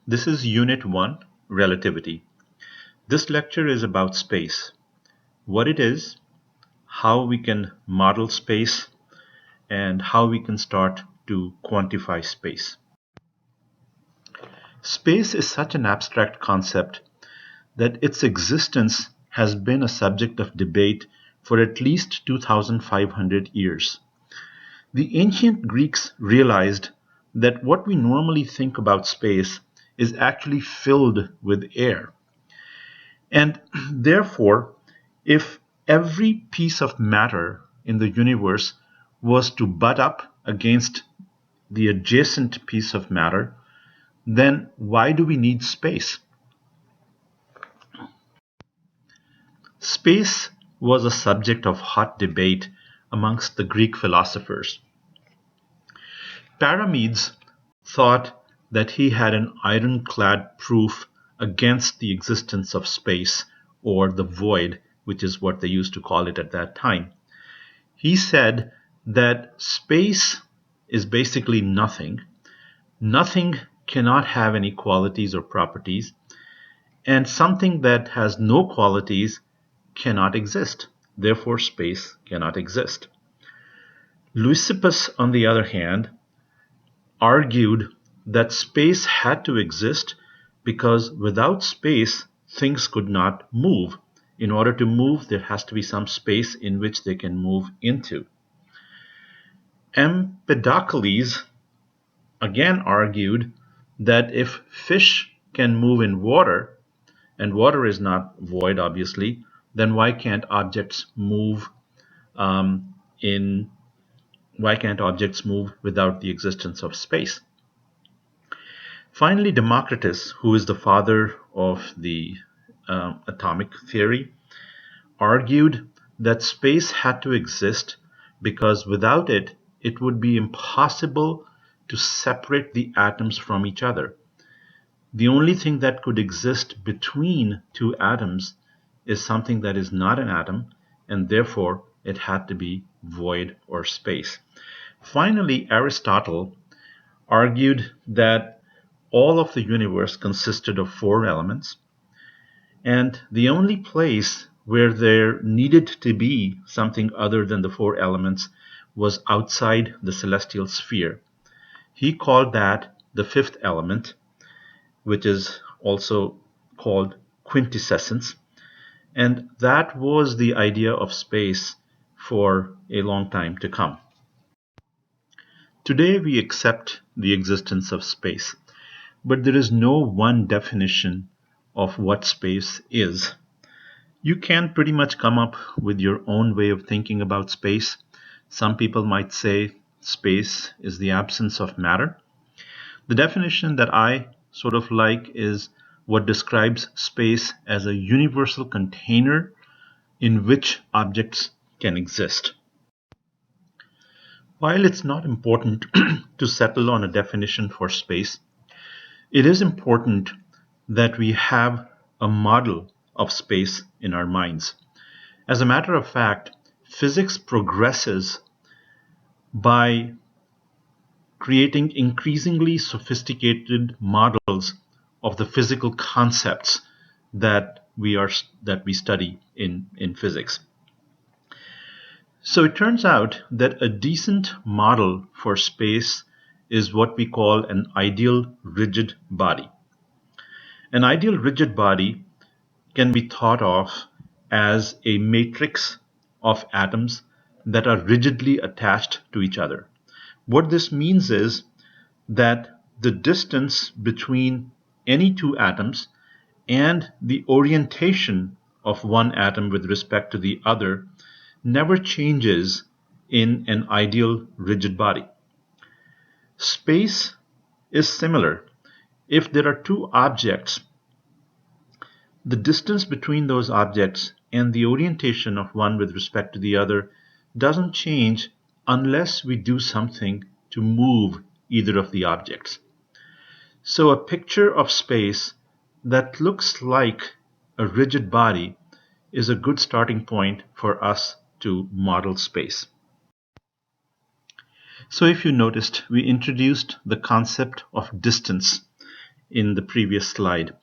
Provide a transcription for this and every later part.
This is Unit 1, Relativity. This lecture is about space, what it is, how we can model space, and how we can start to quantify space. Space is such an abstract concept that its existence has been a subject of debate for at least 2,500 years. The ancient Greeks realized that what we normally think about space is actually filled with air. And therefore, if every piece of matter in the universe was to butt up against the adjacent piece of matter, then why do we need space? Space was a subject of hot debate amongst the Greek philosophers. Paramedes thought that he had an ironclad proof against the existence of space, or the void, which is what they used to call it at that time. He said that space is basically nothing. Nothing cannot have any qualities or properties, and something that has no qualities cannot exist. Therefore, space cannot exist. Leucippus, on the other hand, argued that space had to exist because without space, things could not move. In order to move, there has to be some space in which they can move into. Empedocles again argued that if fish can move in water, and water is not void, obviously, then why can't objects move without the existence of space? Finally, Democritus, who is the father of the atomic theory, argued that space had to exist because without it, it would be impossible to separate the atoms from each other. The only thing that could exist between two atoms is something that is not an atom, and therefore it had to be void or space. Finally, Aristotle argued that all of the universe consisted of 4 elements, and the only place where there needed to be something other than the 4 elements was outside the celestial sphere. He called that the 5th element, which is also called quintessence. And that was the idea of space for a long time to come. Today we accept the existence of space, but there is no one definition of what space is. You can pretty much come up with your own way of thinking about space. Some people might say space is the absence of matter. The definition that I sort of like is what describes space as a universal container in which objects can exist. While it's not important to settle on a definition for space, it is important that we have a model of space in our minds. As a matter of fact, physics progresses by creating increasingly sophisticated models of the physical concepts that we study in physics. So it turns out that a decent model for space is what we call an ideal rigid body. An ideal rigid body can be thought of as a matrix of atoms that are rigidly attached to each other. What this means is that the distance between any 2 atoms and the orientation of one atom with respect to the other never changes in an ideal rigid body. Space is similar. If there are 2 objects, the distance between those objects and the orientation of one with respect to the other doesn't change unless we do something to move either of the objects. So a picture of space that looks like a rigid body is a good starting point for us to model space. So if you noticed, we introduced the concept of distance in the previous slide.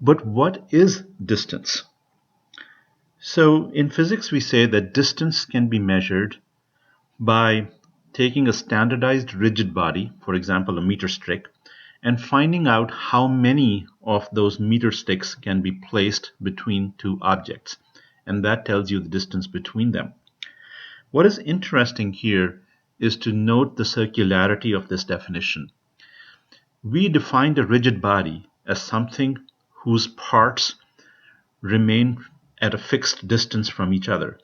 But what is distance? So in physics, we say that distance can be measured by taking a standardized rigid body, for example, a meter stick, and finding out how many of those meter sticks can be placed between two objects. And that tells you the distance between them. What is interesting here is to note the circularity of this definition. We defined a rigid body as something whose parts remain at a fixed distance from each other.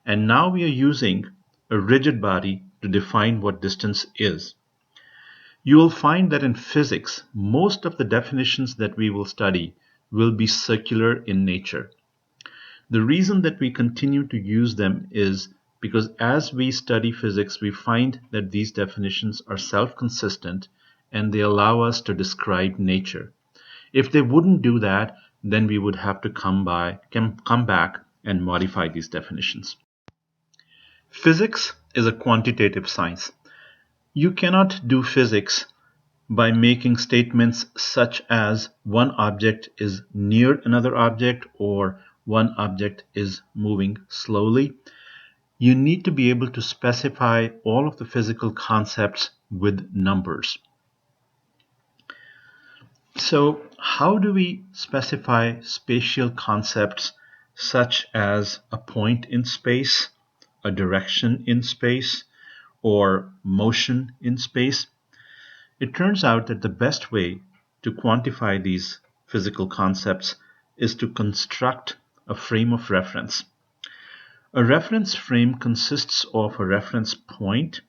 And now we are using a rigid body to define what distance is. You will find that in physics, most of the definitions that we will study will be circular in nature. The reason that we continue to use them is because as we study physics, we find that these definitions are self-consistent and they allow us to describe nature. If they wouldn't do that, then we would have to come back and modify these definitions. Physics is a quantitative science. You cannot do physics by making statements such as one object is near another object or one object is moving slowly. You need to be able to specify all of the physical concepts with numbers. So how do we specify spatial concepts such as a point in space, a direction in space, or motion in space? It turns out that the best way to quantify these physical concepts is to construct a frame of reference. A reference frame consists of a reference point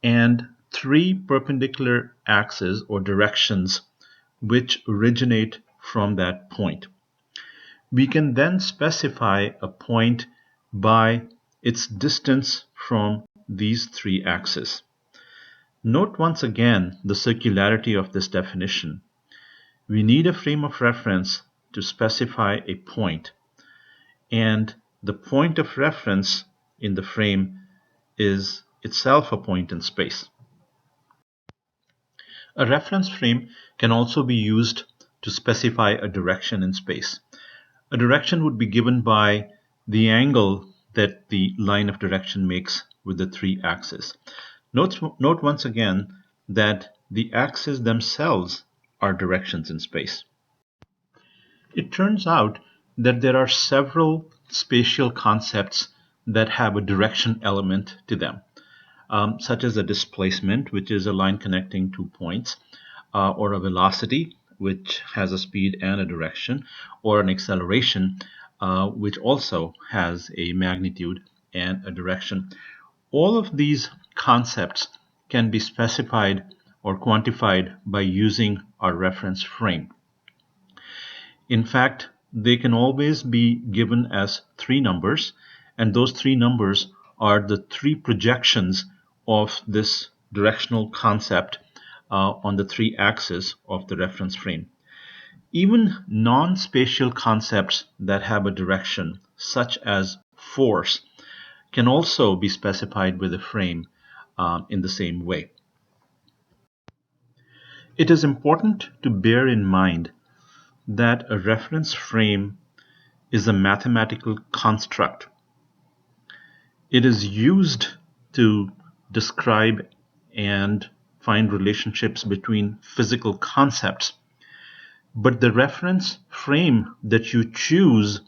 and three perpendicular axes or directions which originate from that point. We can then specify a point by its distance from these three axes. Note once again the circularity of this definition. We need a frame of reference to specify a point, and the point of reference in the frame is itself a point in space. A reference frame can also be used to specify a direction in space. A direction would be given by the angle that the line of direction makes with the three axes. Note once again that the axes themselves are directions in space. It turns out that there are several spatial concepts that have a direction element to them. Such as a displacement, which is a line connecting two points, or a velocity, which has a speed and a direction, or an acceleration, which also has a magnitude and a direction. All of these concepts can be specified or quantified by using our reference frame. In fact, they can always be given as three numbers, and those three numbers are the three projections of this directional concept on the three axes of the reference frame. Even non-spatial concepts that have a direction, such as force, can also be specified with a frame in the same way. It is important to bear in mind that a reference frame is a mathematical construct. It is used to describe and find relationships between physical concepts, but the reference frame that you choose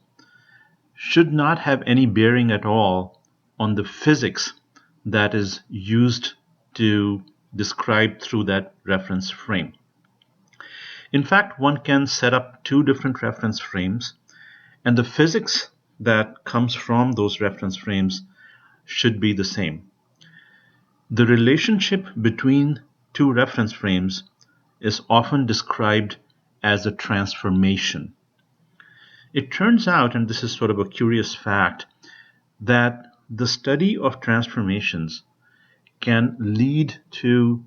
should not have any bearing at all on the physics that is used to describe through that reference frame. In fact, one can set up two different reference frames, and the physics that comes from those reference frames should be the same. The relationship between two reference frames is often described as a transformation. It turns out, and this is sort of a curious fact, that the study of transformations can lead to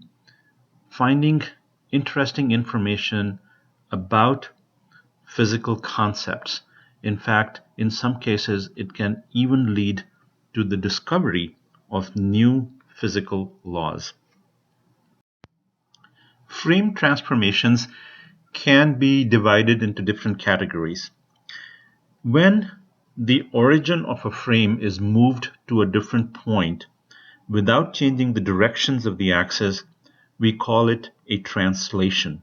finding interesting information about physical concepts. In fact, in some cases, it can even lead to the discovery of new physical laws. Frame transformations can be divided into different categories. When the origin of a frame is moved to a different point without changing the directions of the axis, we call it a translation.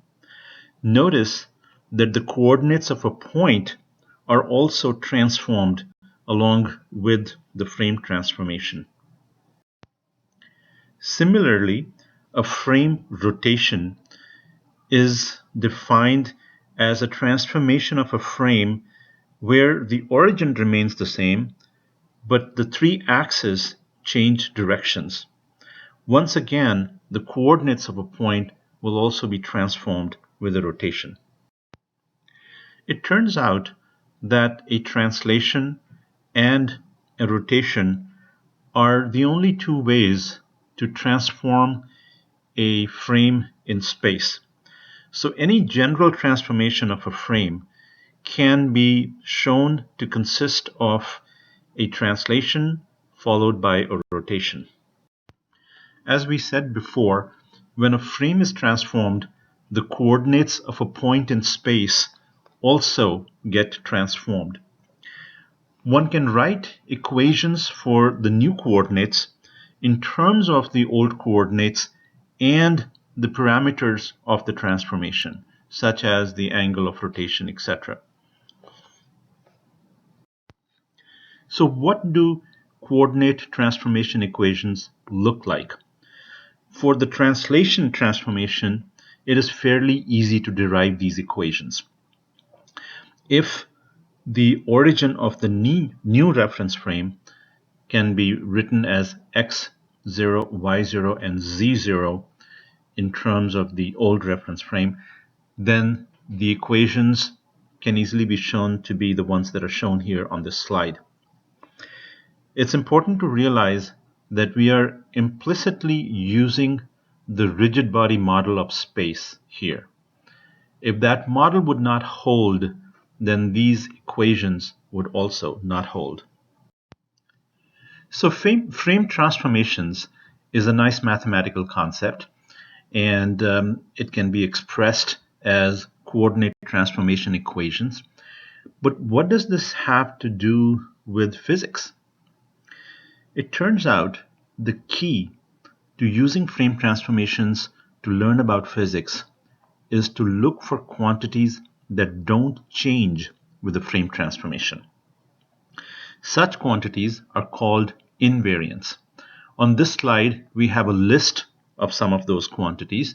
Notice that the coordinates of a point are also transformed along with the frame transformation. Similarly, a frame rotation is defined as a transformation of a frame where the origin remains the same, but the three axes change directions. Once again, the coordinates of a point will also be transformed with a rotation. It turns out that a translation and a rotation are the only two ways to transform a frame in space. So any general transformation of a frame can be shown to consist of a translation followed by a rotation. As we said before, when a frame is transformed, the coordinates of a point in space also get transformed. One can write equations for the new coordinates in terms of the old coordinates and the parameters of the transformation, such as the angle of rotation, etc. So what do coordinate transformation equations look like? For the translation transformation, it is fairly easy to derive these equations. If the origin of the new reference frame can be written as x0, y0, and z0 in terms of the old reference frame, then the equations can easily be shown to be the ones that are shown here on this slide. It's important to realize that we are implicitly using the rigid body model of space here. If that model would not hold, then these equations would also not hold. So frame transformations is a nice mathematical concept, and it can be expressed as coordinate transformation equations. But what does this have to do with physics? It turns out the key to using frame transformations to learn about physics is to look for quantities that don't change with the frame transformation. Such quantities are called invariants. On this slide, we have a list of some of those quantities.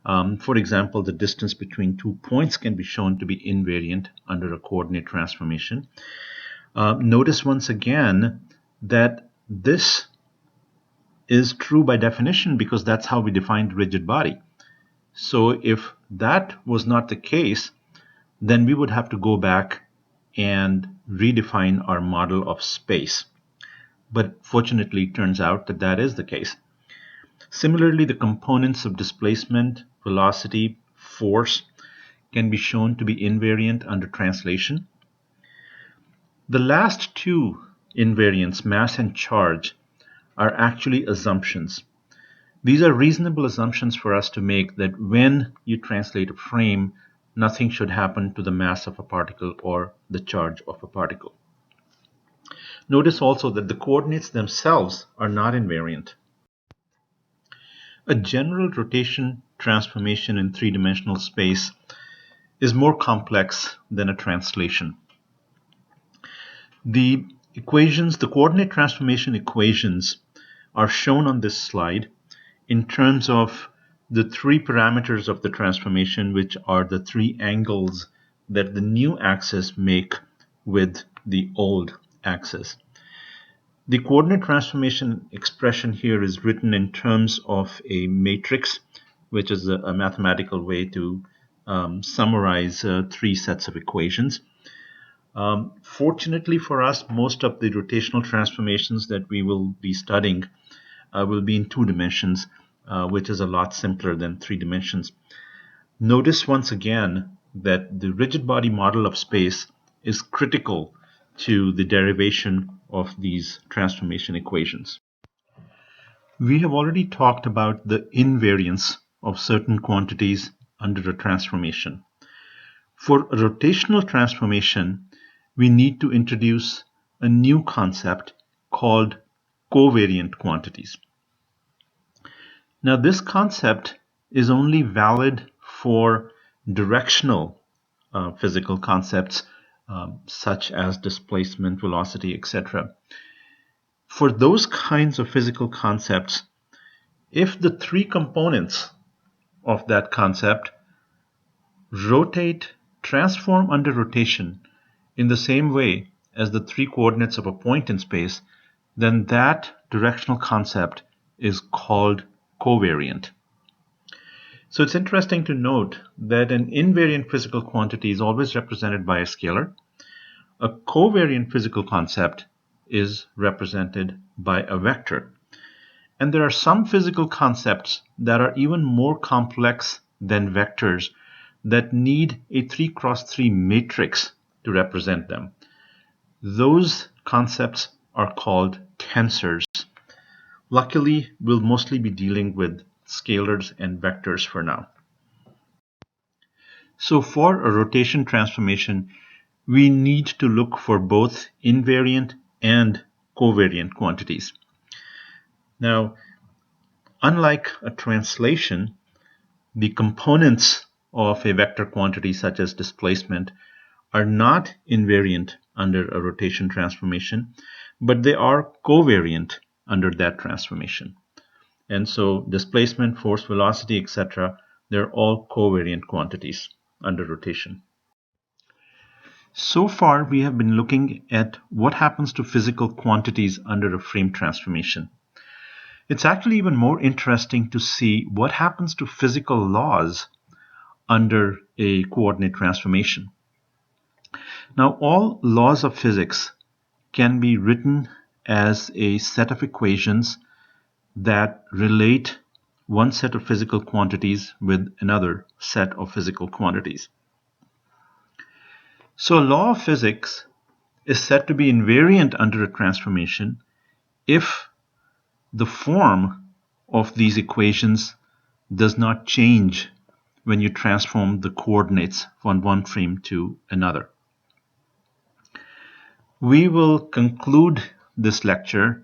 For example, the distance between 2 points can be shown to be invariant under a coordinate transformation. Notice once again that this is true by definition because that's how we defined rigid body. So if that was not the case, then we would have to go back and redefine our model of space. But fortunately, it turns out that that is the case. Similarly, the components of displacement, velocity, force can be shown to be invariant under translation. The last two invariants, mass and charge, are actually assumptions. These are reasonable assumptions for us to make that when you translate a frame, nothing should happen to the mass of a particle or the charge of a particle. Notice also that the coordinates themselves are not invariant. A general rotation transformation in three-dimensional space is more complex than a translation. The coordinate transformation equations are shown on this slide in terms of the three parameters of the transformation, which are the three angles that the new axis make with the old axis. The coordinate transformation expression here is written in terms of a matrix, which is a mathematical way to summarize three sets of equations. Fortunately for us, most of the rotational transformations that we will be studying will be in 2 dimensions, which is a lot simpler than 3 dimensions. Notice once again that the rigid body model of space is critical to the derivation of these transformation equations. We have already talked about the invariance of certain quantities under a transformation. For a rotational transformation, we need to introduce a new concept called covariant quantities. Now, this concept is only valid for directional physical concepts such as displacement, velocity, etc. For those kinds of physical concepts, if the three components of that concept rotate, transform under rotation in the same way as the three coordinates of a point in space, then that directional concept is called covariant. So it's interesting to note that an invariant physical quantity is always represented by a scalar. A covariant physical concept is represented by a vector. And there are some physical concepts that are even more complex than vectors that need a 3x3 matrix to represent them. Those concepts are called tensors. Luckily, we'll mostly be dealing with scalars and vectors for now. So for a rotation transformation, we need to look for both invariant and covariant quantities. Now, unlike a translation, the components of a vector quantity such as displacement are not invariant under a rotation transformation, but they are covariant under that transformation. And so displacement, force, velocity, etc., they're all covariant quantities under rotation. So far, we have been looking at what happens to physical quantities under a frame transformation. It's actually even more interesting to see what happens to physical laws under a coordinate transformation. Now, all laws of physics can be written as a set of equations that relate one set of physical quantities with another set of physical quantities. So a law of physics is said to be invariant under a transformation if the form of these equations does not change when you transform the coordinates from one frame to another. We will conclude this lecture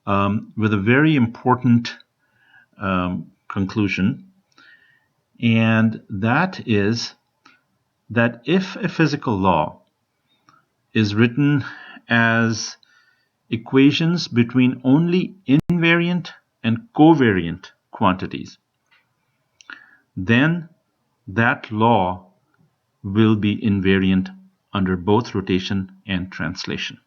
with a very important conclusion, and that is that if a physical law is written as equations between only invariant and covariant quantities, then that law will be invariant under both rotation and translation.